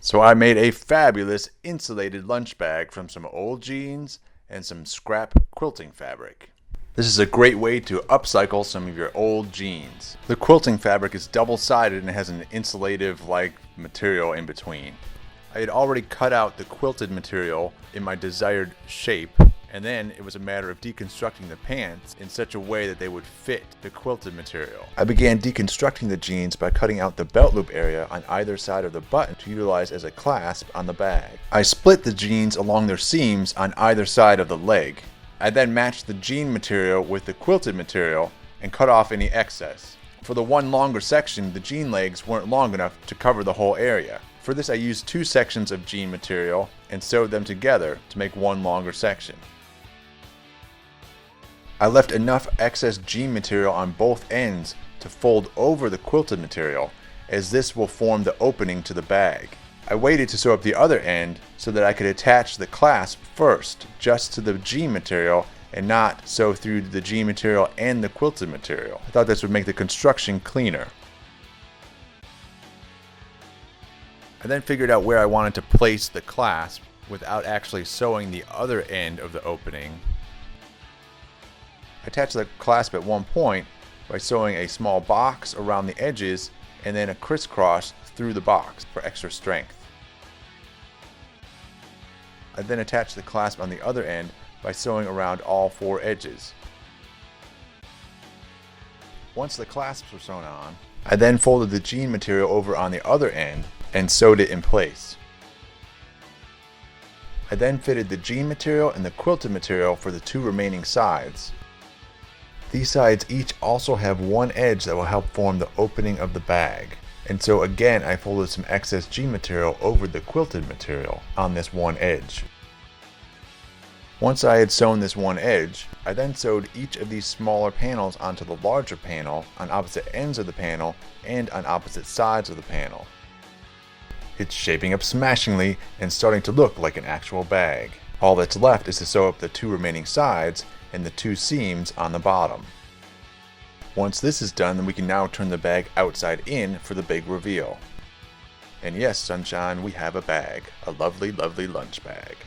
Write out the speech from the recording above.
So I made a fabulous insulated lunch bag from some old jeans and some scrap quilting fabric. This is a great way to upcycle some of your old jeans. The quilting fabric is double-sided and has an insulative-like material in between. I had already cut out the quilted material in my desired shape, and then it was a matter of deconstructing the pants in such a way that they would fit the quilted material. I began deconstructing the jeans by cutting out the belt loop area on either side of the button to utilize as a clasp on the bag. I split the jeans along their seams on either side of the leg. I then matched the jean material with the quilted material and cut off any excess. For the one longer section, the jean legs weren't long enough to cover the whole area. For this, I used two sections of jean material and sewed them together to make one longer section. I left enough excess jean material on both ends to fold over the quilted material, as this will form the opening to the bag. I waited to sew up the other end so that I could attach the clasp first, just to the jean material, and not sew through the jean material and the quilted material. I thought this would make the construction cleaner. I then figured out where I wanted to place the clasp without actually sewing the other end of the opening. I attached the clasp at one point by sewing a small box around the edges and then a crisscross through the box for extra strength. I then attached the clasp on the other end by sewing around all four edges. Once the clasps were sewn on, I then folded the jean material over on the other end and sewed it in place. I then fitted the jean material and the quilted material for the two remaining sides. These sides each also have one edge that will help form the opening of the bag. And so again, I folded some excess jean material over the quilted material on this one edge. Once I had sewn this one edge, I then sewed each of these smaller panels onto the larger panel on opposite ends of the panel and on opposite sides of the panel. It's shaping up smashingly and starting to look like an actual bag. All that's left is to sew up the two remaining sides and the two seams on the bottom. Once this is done, then we can now turn the bag outside in for the big reveal. And yes, sunshine, we have a bag. A lovely, lovely lunch bag.